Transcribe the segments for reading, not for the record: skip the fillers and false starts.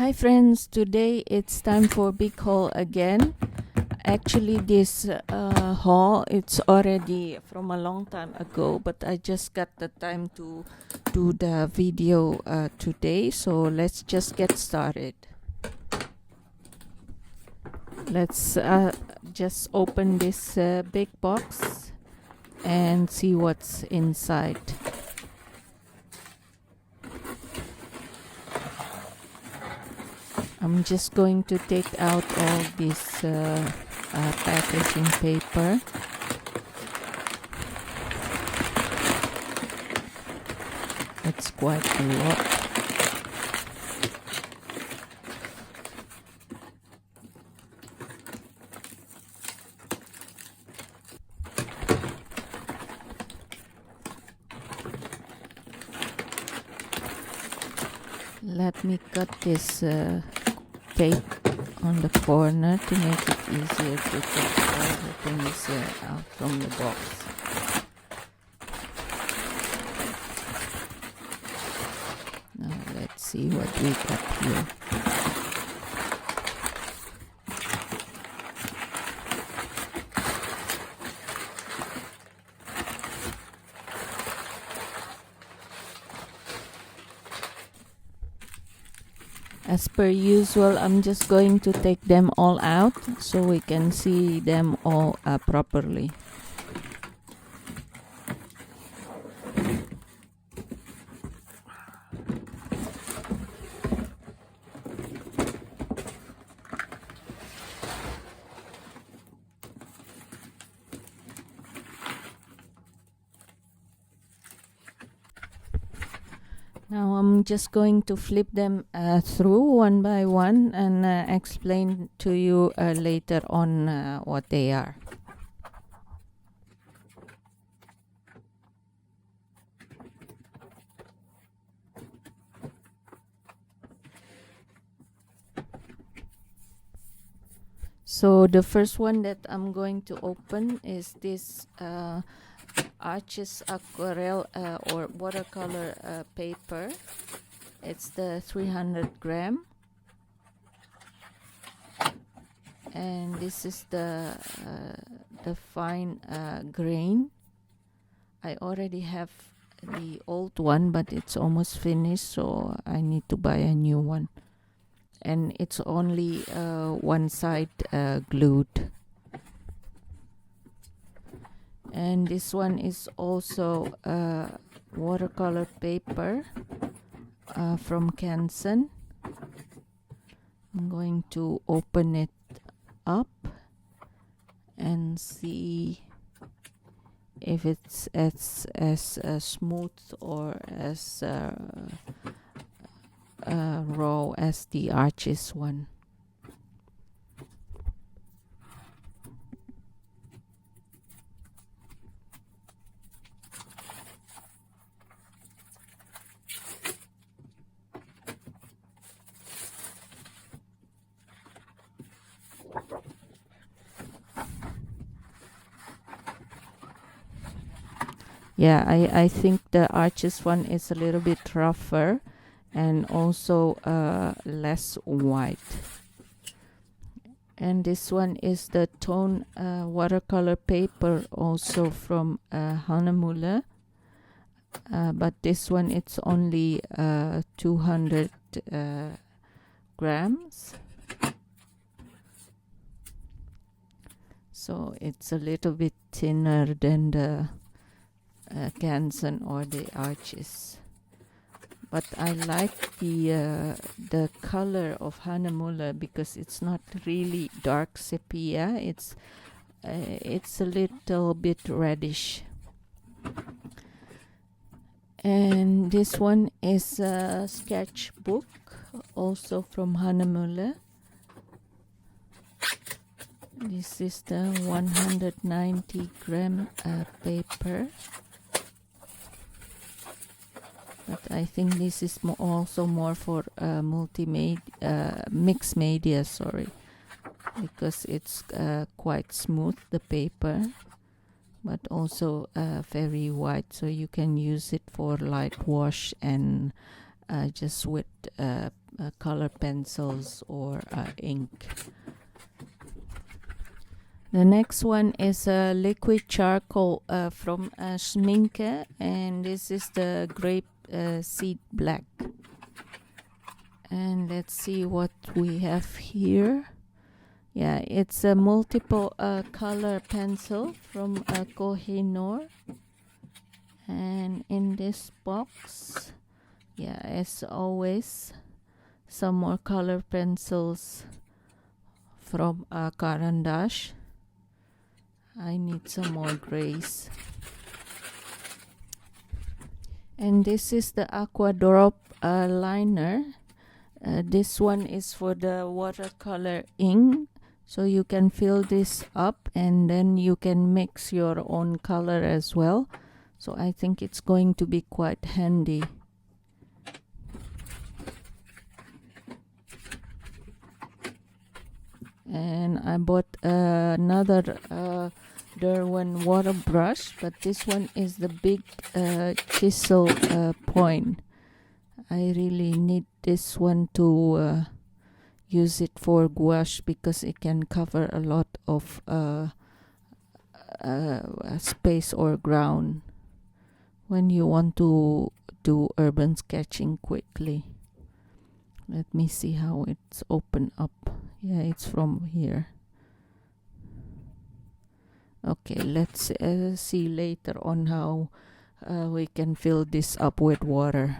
Hi friends, today it's time for big haul again. Actually this haul it's already from a long time ago, but I just got the time to do the video today, so let's just get started. Let's just open this big box and see what's inside. I'm just going to take out all this packaging paper. It's quite a lot. Let me cut this tape on the corner to make it easier to take all the things out from the box. Now let's see what we got here. As per usual, I'm just going to take them all out so we can see them all properly. Now I'm just going to flip them through one by one and explain to you later on what they are. So the first one that I'm going to open is this Arches aquarelle or watercolor paper. It's the 300 gram, and this is the fine grain. I already have the old one, but it's almost finished, so I need to buy a new one, and it's only one side glued. And this one is also watercolor paper from Canson. I'm going to open it up and see if it's as smooth or as raw as the Arches one. Yeah, I think the Arches one is a little bit rougher and also less white. And this one is the tone watercolor paper, also from Hahnemühle. But this one it's only 200 grams. So it's a little bit thinner than the Canson or the Arches, but I like the color of Hahnemühle because it's not really dark sepia. It's a little bit reddish. And this one is a sketchbook, also from Hahnemühle. This is the 190 gram paper. But I think this is also more for mixed media, sorry, because it's quite smooth, the paper, but also very white, so you can use it for light wash and just with color pencils or ink. The next one is a liquid charcoal from Schmincke, and this is the Grape Seed Black. And let's see what we have here. Yeah, it's a multiple color pencil from Kohinoor. And in this box, yeah, as always, some more color pencils from Caran. I need some more grays. And this is the Aqua Drop liner. This one is for the Watercolor Ink. So you can fill this up and then you can mix your own color as well. So I think it's going to be quite handy. And I bought another Derwent water brush, but this one is the big chisel point. I really need this one to use it for gouache because it can cover a lot of space or ground when you want to do urban sketching quickly. Let me see how it's open up. Yeah, it's from here. Okay, let's see later on how we can fill this up with water.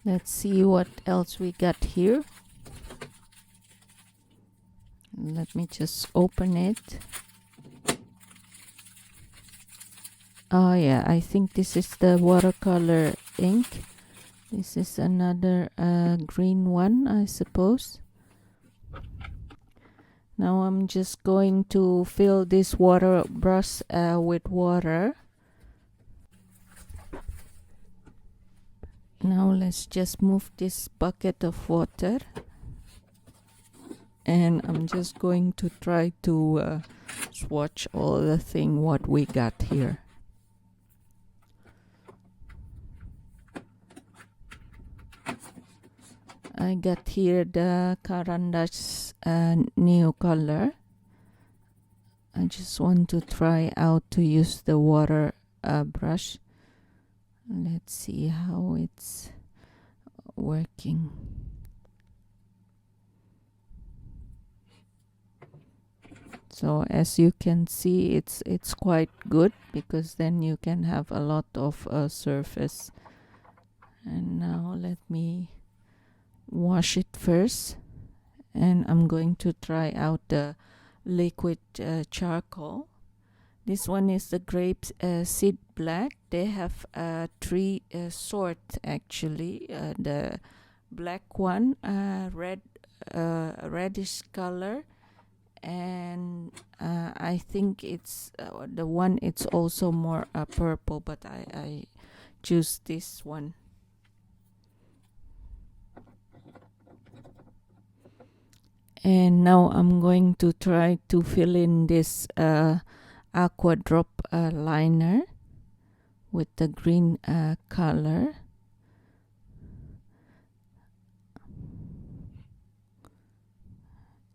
Let's see what else we got here. Let me just open it. Oh yeah, I think this is the watercolor ink. This is another green one, I suppose. Now I'm just going to fill this water brush with water. Now let's just move this bucket of water. And I'm just going to try to swatch all the thing what we got here. I got here the Caran's new color. I just want to try out to use the water brush. Let's see how it's working. So as you can see, it's quite good because then you can have a lot of surface. And now let me wash it first, and I'm going to try out the liquid charcoal. This one is the Grape Seed Black. They have three sorts actually. The black one, reddish color, and I think it's the one. It's also more purple, but I choose this one. And now I'm going to try to fill in this Aqua Drop liner with the green color.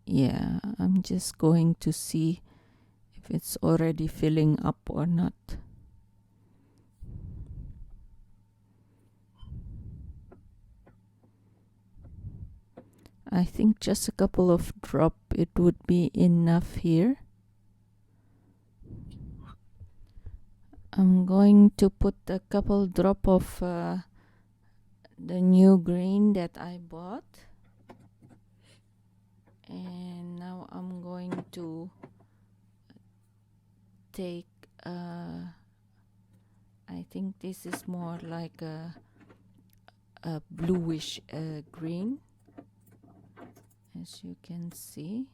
Yeah, I'm just going to see if it's already filling up or not. I think just a couple of drops, it would be enough here. I'm going to put a couple drop of the new green that I bought. And now I'm going to take, I think this is more like a bluish green. As you can see,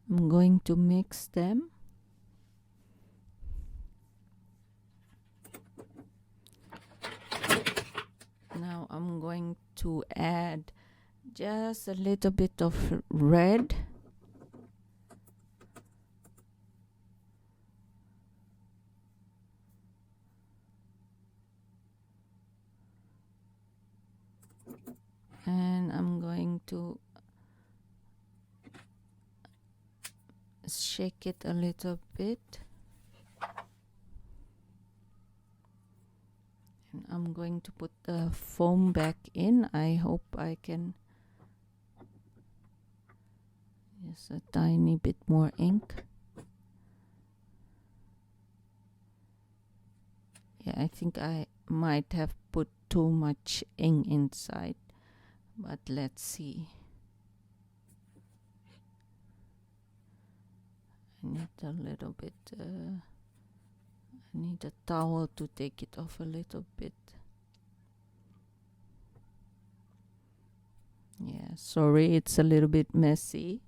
I'm going to mix them. Now I'm going to add just a little bit of red. And I'm going to shake it a little bit. And I'm going to put the foam back in. I hope I can use a tiny bit more ink. Yeah, I think I might have put too much ink inside, but let's see. I need a little bit, I need a towel to take it off a little bit. Yeah, sorry, it's a little bit messy.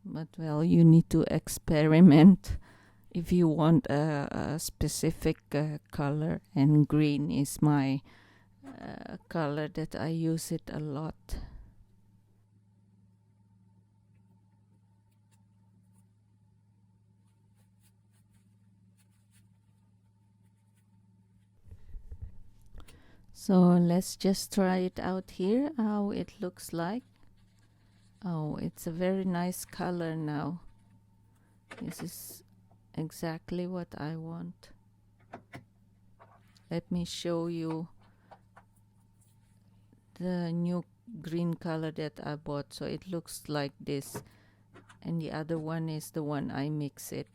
But well, you need to experiment if you want a specific color, and green is my color that I use it a lot. So let's just try it out here, how it looks like. Oh, it's a very nice color now. This is exactly what I want. Let me show you the new green color that I bought. So it looks like this, and the other one is the one I mix it.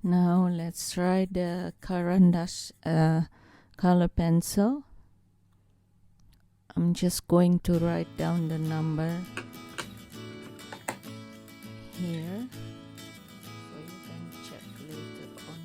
Now let's try the Caran color pencil. I'm just going to write down the number here so you can check later on.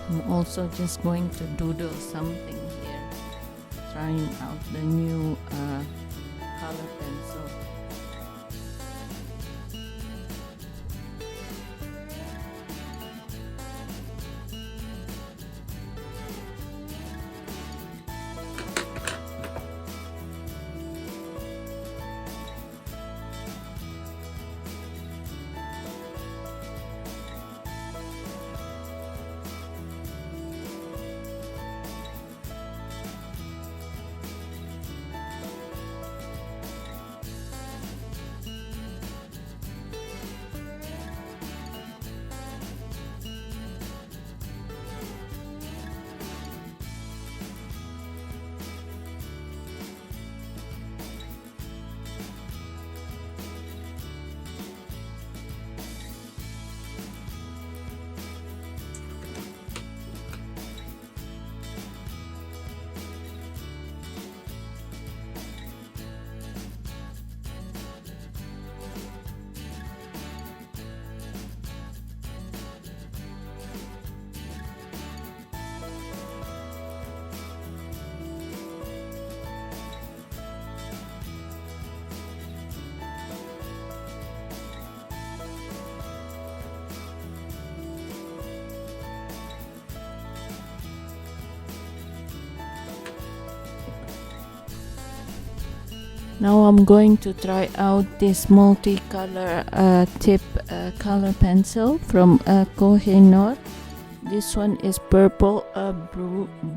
I'm also just going to doodle something here, trying out the new color pencil. Now I'm going to try out this multicolor tip color pencil from Kohinoor. This one is purple,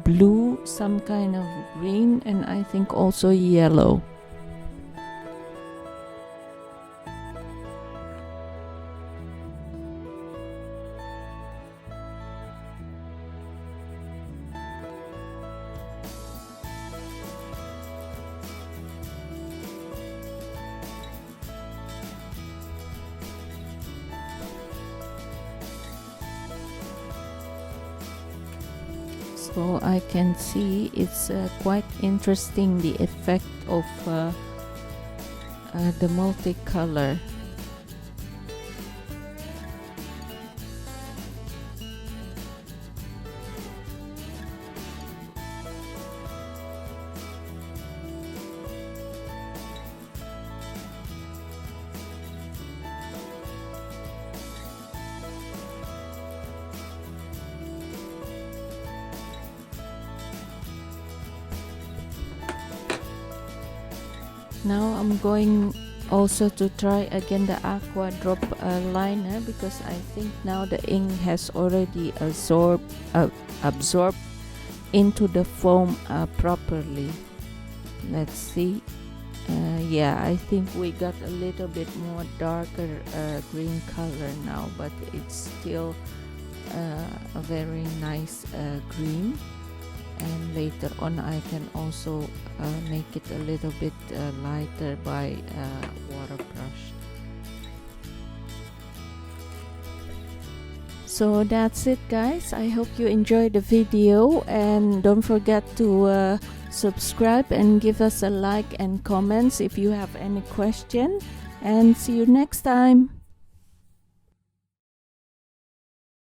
blue, some kind of green, and I think also yellow. So I can see it's quite interesting, the effect of the multicolor. Now I'm going also to try again the aqua drop liner, because I think now the ink has already absorbed into the foam properly. Let's see. Yeah, I think we got a little bit more darker green color now, but it's still a very nice green. And later on I can also make it a little bit lighter by water brush. So that's it, guys. I hope you enjoyed the video, and don't forget to subscribe and give us a like and comments if you have any question, and see you next time.